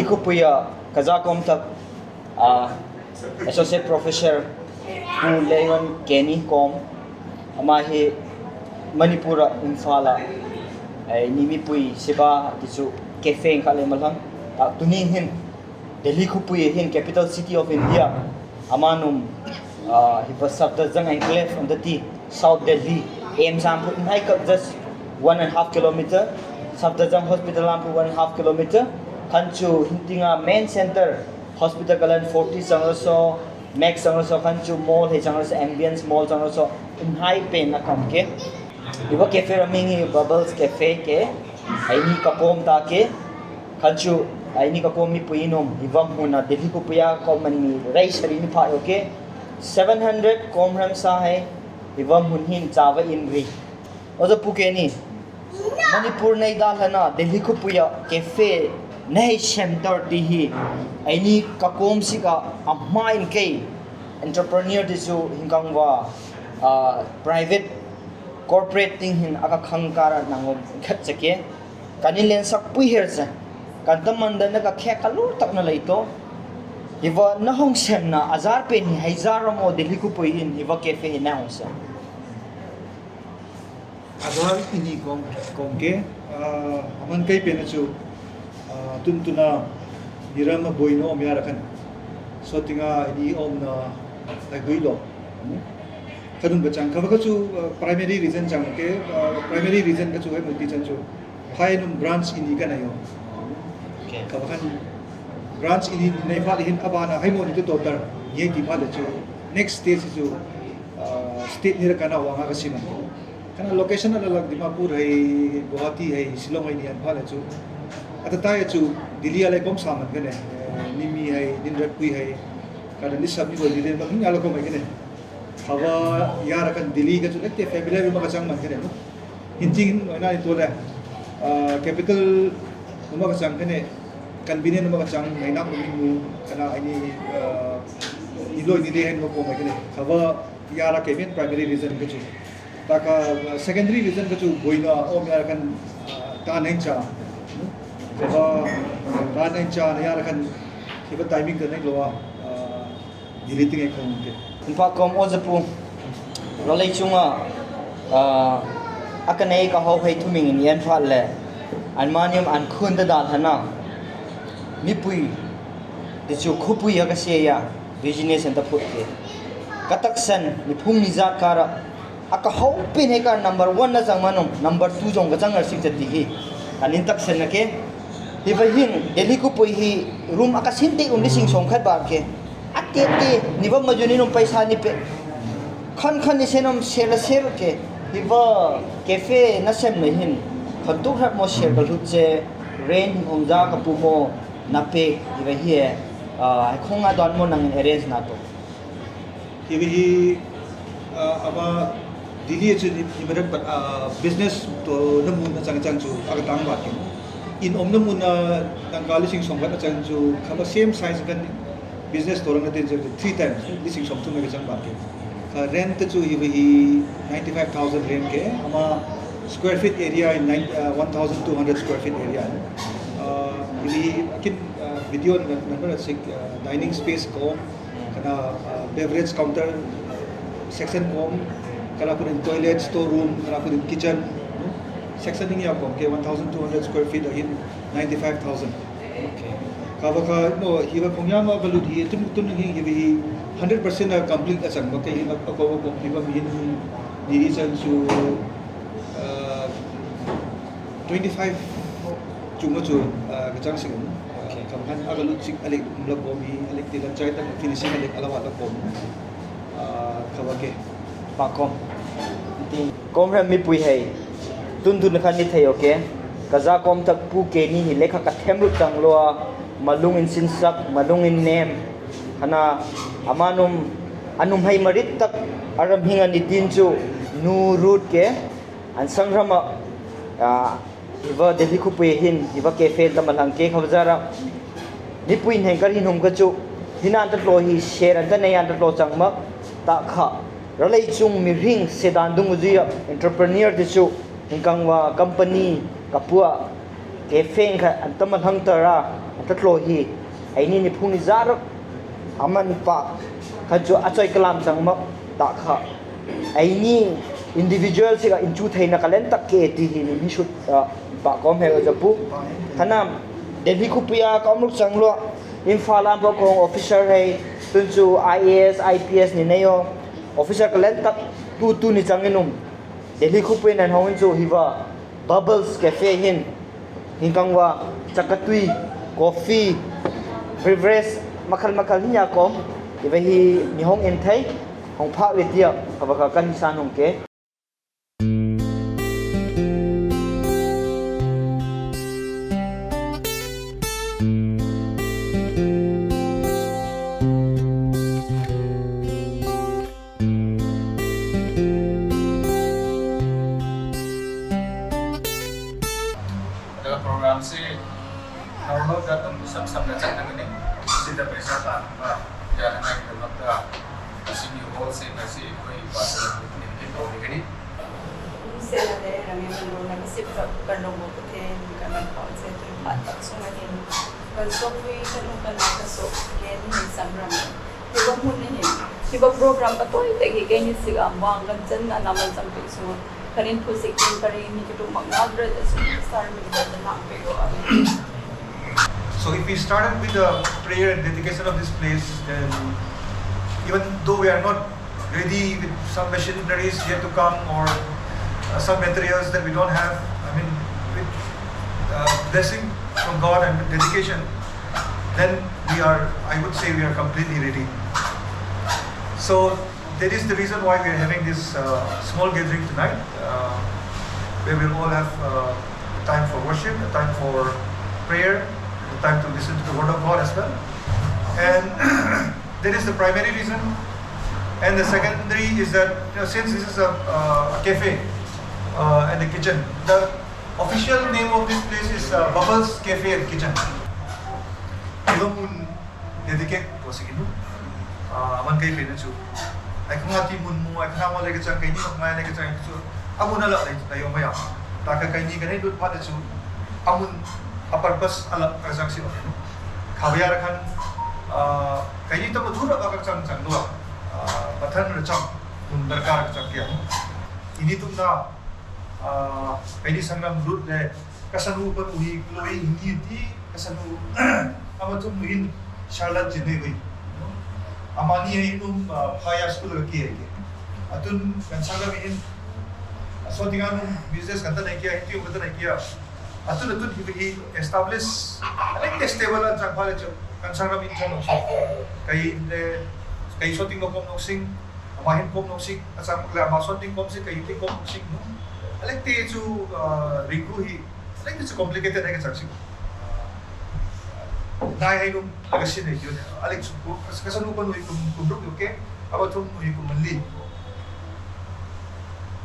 Delhi ko puya kaza Kom tak associate professor pu leon Kenny Kom ama he Manipura Infala ay nimi pui siba tisu cafe kale malang tuning hin Delhi ko puya hin capital city of India amanum he was Sabdazang enclave on the T South Delhi aim sampu in high just 1.5 kilometer Sabdazang hospital lampu 1.5 kilometer kanchu hintinga main center hospital kalan 40 sangroso max sangroso kanchu mall he sangroso ambience mall sangroso in high pen na kamke iba cafe ramingi bubbles cafe ke aini kakom ta ke kanchu aini kakom mi puinom iwam huna Delhi ko puya common mi rai sari ni pha okay 700 komram sa hai iwam hunhin chawa inri ozo puke ni Manipur nei dalana Delhi ko puya cafe nahi center dihi aini kakom sika amain ke entrepreneur disu hingangwa private corporate thing hin aka khangkara nangom khatchake kanilen sakpui hersa kantamanda na ka khe kalur tak na leito iwa na hong sem na azar pe ni haizar mo Delhi ko pui hin iwa cafe na hongsa azar ini kom ke aman kai pe na chu tuntuna nirama boino omyarakan so tinga ini om na laguilo kadung bachang kaba chu primary reason chang ke primary reason ka chu hai muti chan chu hainum branch ini ka nayo okay kaba kan branch ini nei phal hin abana haimo ni to tar ye ki phal chu next stage chu state ni kana wanga ka siman kana location ala lag dimapur hai guwahati hai shillong hai ni an phal chu at tayo chu Delhi alay kom saman gane nimi hai dinrat pui hai kada ni sabni bol dile ba hinga ko mai gane hawa yara kan Delhi ka chu lekte family ma ka chang man gane no hinting na to la capital ma ka chang gane convenient ma ka chang mai na mu kana ani iloi dile hen mo ko mai gane hawa yara ke main primary reason ka chu taka secondary reason ka chu boina o yara kan ta nai cha kalau kan enca ni ada kan kita timing tu ni loa diliting ekor mungkin. Empat kom ozapu rolai cunga akan naik kau hai tu mingin yan fat le anmanium an kun dah hana mipui dicu kupui agak sia business yang terput ke kataksan ni pung nizat kara aka hau pin hekar number 1 na jang manum number 2 jong gajang arsik jati anin taksan na ke Hibahin Delhi ko pui hi room akasinti sing songkhat ba ke atete niba majuni num paisa ni pe khan ni senom sela ser ke hiba cafe na sem hin khantuk hat mo share ka lutche rain hongja ka pu mo na pe hiba hi khonga don mo nang arrange na to hibi aba Delhi chu ibarat business to namu na chang chu aga tang ba ke in omnamun nanggali sing songkat acan ju kama same size kan business torang natin ju 3 times lising song tu megajang market rent chu hi 95,000 rent ke ama square feet area in 1,200 square feet area ini akin video number sik dining space ko kana beverage counter section kom kana pun toilet storeroom kana pun kitchen section ini apa? Okay, 1,200 square feet again, 95,000. okay Kalau no, hiba punya ma balut hi itu mungkin hibi 100% complete asan. Okay, hiba ako hiba min diri san su 25 cuma cu kecang sih. okay Kalau kan agak lucik alik mulak bomi alik tidak cai tak finishing alik alawat tak bom. Kalau ke pakom kom ram mi pui hai tun khan ni thei okay kaza kom tak pu ke ni hi lekha ka themru tang lo malung in sinsak malung in nem hana amanum anum hai marit tak aram hinga ni tin chu nu root ke an sangrama iwa Delhi ko pu hin iwa cafe ta malang ke khawjara ni puin hen kar hin hum ka chu hinan ta lo hi share an ta nei an ta lo changma ta kha ralai chung mi ring sedan dung uji entrepreneur de chu hingkangwa company kapua cafe kha antama hangtara atatlo hi aini ni phuni zar aman pa khajo achoi kalam changma ta kha aini individual siga inchu thaina kalen tak ke ti hi ni shoot pa kom he japu thanam delhi khupia kamluk changlo infala ba ko officer hai tunchu IAS IPS ni neyo officer kalen tak tu ni changinum delhi khupin an hawin chu hiwa bubbles cafe hin hingkangwa chakatui coffee beverage makal hinya kom iba hi nihong enthai hong pha wetia abaka kan san hong ke program si normal datang sam na chat nang ni sida pesa ta ya na ngai develop ta sini hall se na si koi pasal ni ke to ni kani se la de rami mo na sip ka kanong mo ke ni kana concept ni patak so na hin kan so wi kanong kana ka so ke ni samram iba mo ni iba program pa to ite ke ni siga mo ang kan na naman sam pe so karin po sikin karin ni kito mag-nabra as star mi kita na pero So if we started with the prayer and dedication of this place, then even though we are not ready with some machineries yet to come or some materials that we don't have, I mean with blessing from God and with dedication, then I would say we are completely ready. So that is the reason why we are having this small gathering tonight, where we'll all have time for worship, a time for prayer, a time to listen to the word of God as well. And that is the primary reason. And the secondary is that since this is a cafe and a kitchen, the official name of this place is Bubbles Cafe and Kitchen. Ito mun dedicate po sa Ginoo. Aman kay pinatsu. Ay kung ati mun mo ay kana mo lagi chang kay ni magmaya lagi chang so amo na la tayo maya taka kay ni kanay dut pa su amun a purpose ala ka chang si no khawya rakhan kay ni to madura ka chang chang duwa pathan ra chang kun darkar ka chang kya ini tum na kay ni sangram lut le kasanu pa uhi glowing hindi ti kasanu amatum muhin charlotte jinoi amani ay nung kaya school lagi ay atun kan saga min so tingan nung business kanta na kiya hindi ubata na kiya atun hi establish like stable at sa college kan saga min chano kay so ting kom noksing amahin kom noksing at sa magla ma so ting kom sing kay ting kom noksing no like te chu rigu hi like it's complicated ay ka saksi Nai nung agasin ay yun. Alex, kasano pa nung kumruk yung ke? About nung kumanli.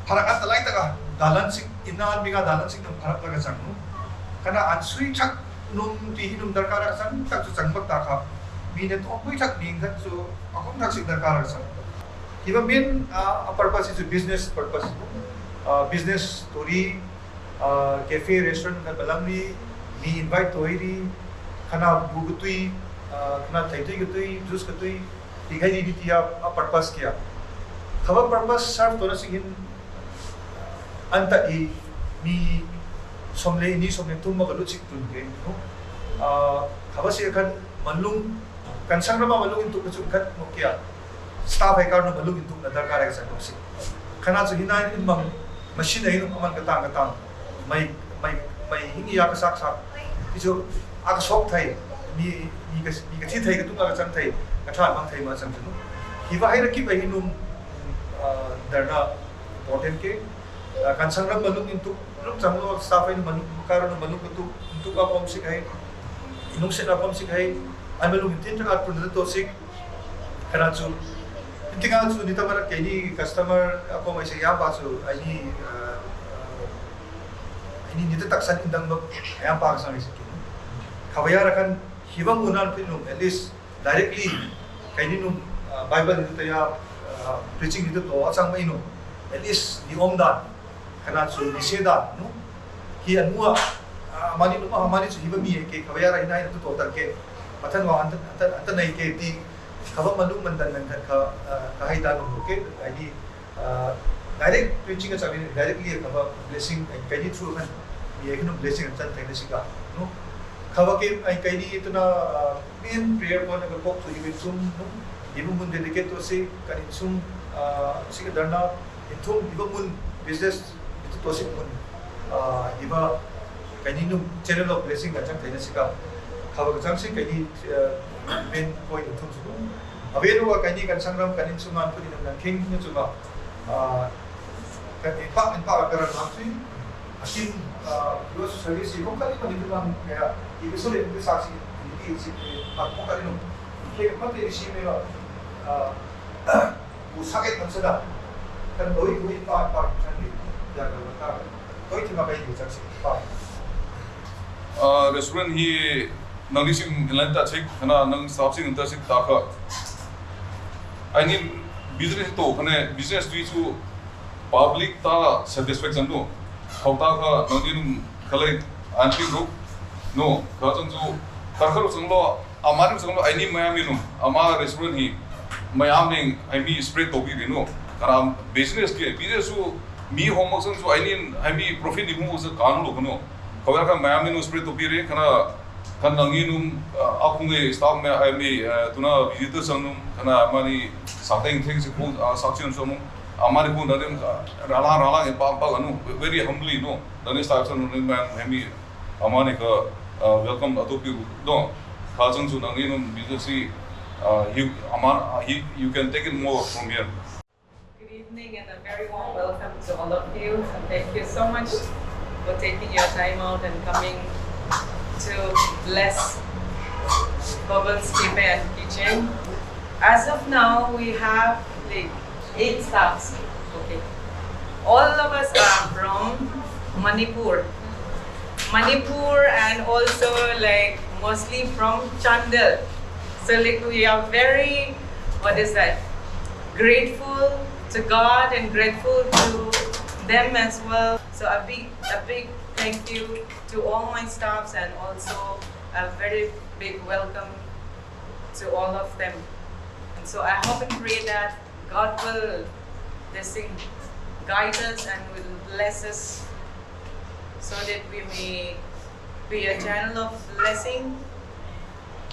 Parang at talay taka, dalansik, inaan mi nga dalansik ng parang taga sang no? Kana ansui chak nung tihinum darkara sang, tak su sang magtaka. Minit o kuy chak ningkat so, akong taksik darkara sang. Iba min, a purpose is a business purpose. Business, story, cafe, restaurant, na balamni, ni invite to iri, kana bugutui kana thaitui gutui juice gutui digai di dia purpose kia khaba purpose serve to na singin anta I ni somle tum magalu chik tun ke no khaba si kan manlung kan sangrama malung intu chu kan no kia staff ai kar no malung intu na darkar ai sa no si kana chu hinain in mang machine ai no aman katang mai hingi ya ka sak ijo ag sok thai mi ka thi thai ka tu ka chang thai ka tha mang thai ma chang chu hi va hai ra ki ba hinum darna important ke kan sang ram malung intu luk chang lo staff ai malung karon malung tu ka kom sik hai inung se na kom sik hai ai malung tin ta at to sik kana chu tinga chu ni ta mar ke ni customer ako mai se ya ba chu ai ni ta taksan indang no ya pa ka sang sik Kawaya rakan hibang unan pinum at least directly kay ninum Bible dito ya preaching dito to asang mainum at least ni omdan kana su ni seda no hi anua amani no amani chu hiba mi ke khawaya ra inai tu total ke pathan wa anta nei ke ti khaba manu mandan nan kha ka hai da no ke ai di direct preaching ka chabi directly khaba blessing kai ni through kan mi ek no blessing chan thai na sika no khaba ke ai kai ni itna main prayer ko na ko tu hiba sum no hiba mun dedicate to se kan sum sika darna intum hiba mun business itu to se mun hiba kanino channel of blessing ka chang thaina sika khaba ka chang se kani main point thum su avenu wa kani kan sangram kanin suman puni nam king ni chuma kan in pa karan namsi akin yo service ko kali mani tuan ya ibisole ni saksi ni si ko kali no ke mate si me usake tansada kan doi pa chani ya ka doi thima bai ni chang pa restaurant hi nang sing lanta chek khana nang staff sing anta sik ta kha I mean business to khane business to public ta satisfaction no khauta kha nang din khalai anti group no kha chang chu tar khar chang lo amar chang lo I mean mayam no ama restaurant hi mayam ning I mean spread to bi no karam business ke business su mi homework sang chu I mean profit ni mu sa kan lo no khawar ka mayam ni spread to bi re kana kan nanginum akunge staff me I mean tuna visitor sangnum kana mani sateng thing se ko saction so amari ko nadem rala pa anu very humbly no then staff san man hemi amani ka welcome atopi no khajang su nanginum business you can take it more from here. Good evening and a very warm welcome to all of you, and thank you so much for taking your time out and coming to bless Bubbles Cafe and Kitchen. As of now, we have like 8 staffs. Okay, all of us are from Manipur, and also like mostly from Chandel. So like we are very, grateful to God and grateful to them as well. So a big thank you to all my staffs, and also a very big welcome to all of them. And so I hope and pray that God will guide us and will bless us so that we may be a channel of blessing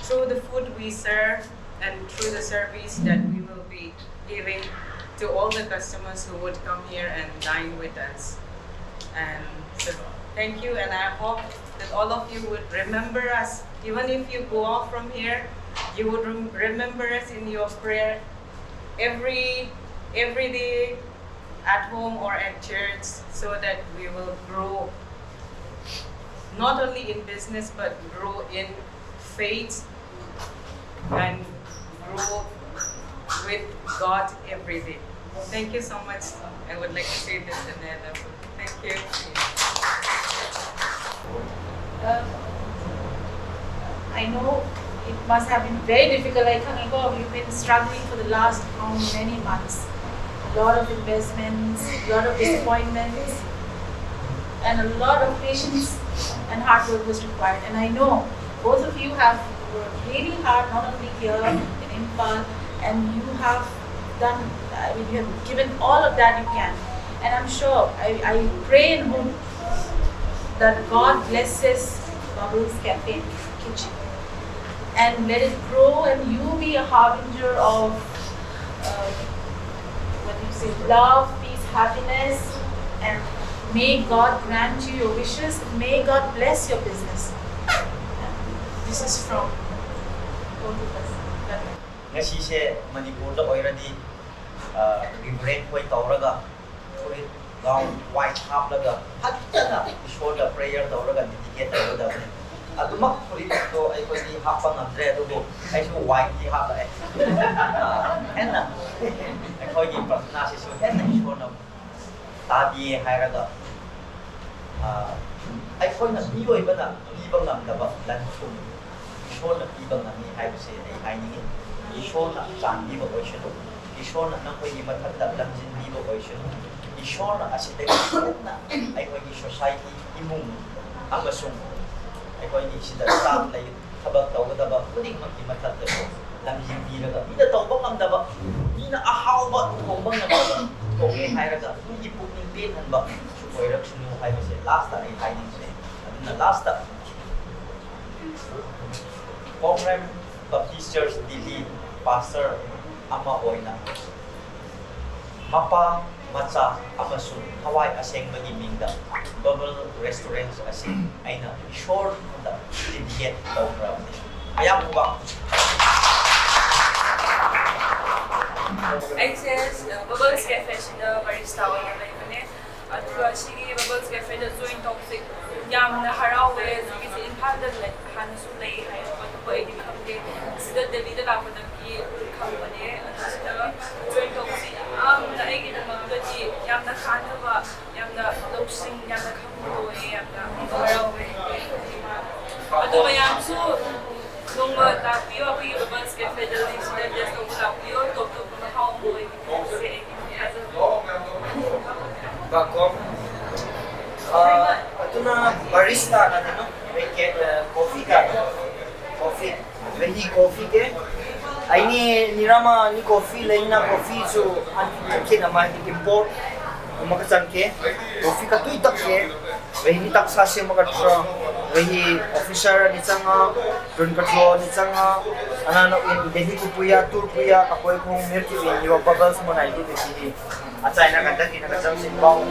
through the food we serve and through the service that we will be giving to all the customers who would come here and dine with us. And so thank you, and I hope that all of you would remember us. Even if you go off from here, you would remember us in your prayer every day at home or at church, so that we will grow not only in business but grow in faith and grow with God every day. Thank you so much. I would like to say this in the thank you. I know it must have been very difficult. I think you've been struggling for the last how many months. A lot of investments, a lot of disappointments, and a lot of patience and hard work was required. And I know both of you have worked really hard, not only here in Imphal, and you have done, you have given all of that you can. And I'm sure, I pray and hope that God blesses Bubbles Cafe Kitchen and let it grow, and you be a harbinger of love, peace, happiness, and may God grant you your wishes. May God bless your business. This is from both of us. Ngasi se Manipur da oiradi reverend koi tauraga thori gaun white half laga phatana ishor da prayer tauraga dedicate tauraga adumak thori to ai koi di hapa ngamre adu ai su white di hapa henna ai koi gi prasna se su henna ishor na ta bi hairaga ai koi na bi oi bana bi bang nam da ba lan sum ishor na bi bang nam ni hai se ai hai ni Ishona Chandi Vocation, Ishona Nakoyi Matata Lamjin Vivo Vocation, Ishona as a society, Imum, Amasung, ꯑꯩꯈꯣꯏꯒꯤ ꯁꯤꯗ staff ꯂꯩ ꯊꯕꯛ ꯇꯧꯒꯗꯕ ꯈꯨꯗꯤꯡꯃꯛꯀꯤ ꯃꯊꯛꯇꯁꯨ ꯂꯝꯖꯤꯡꯕꯤꯔꯒ ꯃꯤꯅ ꯇꯧꯕ ꯉꯝꯗꯕ ꯃꯤꯅ ꯑꯍꯥꯎꯕ ꯊꯣꯡꯕ ꯉꯝꯗꯕ ꯊꯣꯡꯉꯦ ꯍꯥꯏꯔꯒ ꯃꯤꯒꯤ ꯄꯨꯛꯅꯤꯡ ꯄꯦꯟꯍꯟꯕ ꯑꯣꯏꯔꯛꯁꯅꯨ ꯍꯥꯏꯕꯁꯦ ꯂꯥꯁꯇ ꯑꯩ ꯍꯥꯏꯅꯤꯡꯕꯅꯦ ꯑꯗꯨꯅ ꯂꯥꯁꯇ ꯀꯣꯝꯔꯦꯝ ꯕꯞꯇꯤꯁ ꯆꯔꯆ ꯗꯤꯜꯂꯤ ꯄꯥꯁꯇꯔ ꯑꯃ ꯑꯣꯏꯅ ꯃꯄꯥ ꯃꯆꯥ ꯑꯃꯁꯨꯡ ꯊꯋꯥꯏ ꯑꯁꯦꯡꯕꯒꯤ ꯃꯤꯡꯗ ꯕꯕꯜ ꯔꯦꯁꯇꯨꯔꯦꯟ ꯑꯁꯤ ꯑꯩꯅ ꯏꯁꯣꯔꯗ ꯗꯦꯗꯤꯀꯦꯠ ꯇꯧꯈ꯭ꯔꯕꯅꯤ ꯑꯌꯥꯝꯕ ꯑꯩꯁꯦ ꯕꯕꯜꯁ ꯀꯦꯐꯦꯁꯤꯗ ꯕꯥꯔꯤꯁꯇꯥ ꯑꯣꯏꯅ ꯂꯩꯕꯅꯦ ꯑꯗꯨꯒ ꯁꯤꯒꯤ ꯕꯕꯜꯁ ꯀꯦꯐꯦꯗ ꯖꯣꯏꯟ ꯇꯧꯕꯁꯦ ꯌꯥꯝꯅ ꯍꯔꯥꯎꯋꯦ ꯍꯧꯖꯤꯛꯀꯤꯁꯦ ꯏꯝꯐꯥꯜꯗ ꯍꯥꯟꯅꯁꯨ ꯂꯩ ꯍꯥꯏꯕ ꯑꯗꯨꯕꯨ ꯑꯩꯗꯤ ꯈꯪꯗꯦ ꯁꯤꯗ ꯗꯦꯜꯂꯤꯗ ꯂꯥꯛꯄꯗꯒꯤ ꯈꯪꯕꯅꯦ ꯑꯗꯨ ꯁꯤꯗ ꯖꯣꯏꯟ ꯇꯧꯕꯁꯦ ꯌꯥꯝꯅ ꯑꯩꯒꯤꯗꯃꯛꯇꯗꯤ ꯌꯥꯝꯅ ꯀꯥꯟꯅꯕ ꯌꯥꯝꯅ ꯂꯧꯁꯤꯡ ꯌꯥꯝꯅ ꯈꯪꯕ ꯑꯣꯏꯌꯦ ꯌꯥꯝꯅ ꯍꯔꯥꯎꯋꯦ ꯑꯗꯨ ꯃꯌꯥꯝꯁꯨ ꯅꯣꯡꯃ ꯂꯥꯛꯄꯤꯌꯣ ꯑꯩꯈꯣꯏꯒꯤ ꯕꯕꯜꯁ ꯀꯦꯐꯦꯗ ꯁꯤꯗ ꯇꯦꯁ ꯇꯧꯕ ꯂꯥꯛꯄꯤꯌꯣ ꯇꯣꯞ ꯇꯣꯞꯄ ꯃꯍꯥꯎ ꯑꯃ ꯑꯣꯏꯕꯁꯦ ꯑꯩꯒꯤ ꯊꯥꯖꯕ Kom atuna barista na dino coffee ka coffee vehi coffee ke aini nirama ni coffee leina coffee so anke na ma import umakasang ke coffee ka tui tak ke vehi tak sa se magatro vehi officer ni changa tun katlo ni changa anano in Delhi ku puya tour puya kapoi khong mer ki ni bubbles mo nai di achai na kan da ki na ka chang sin bang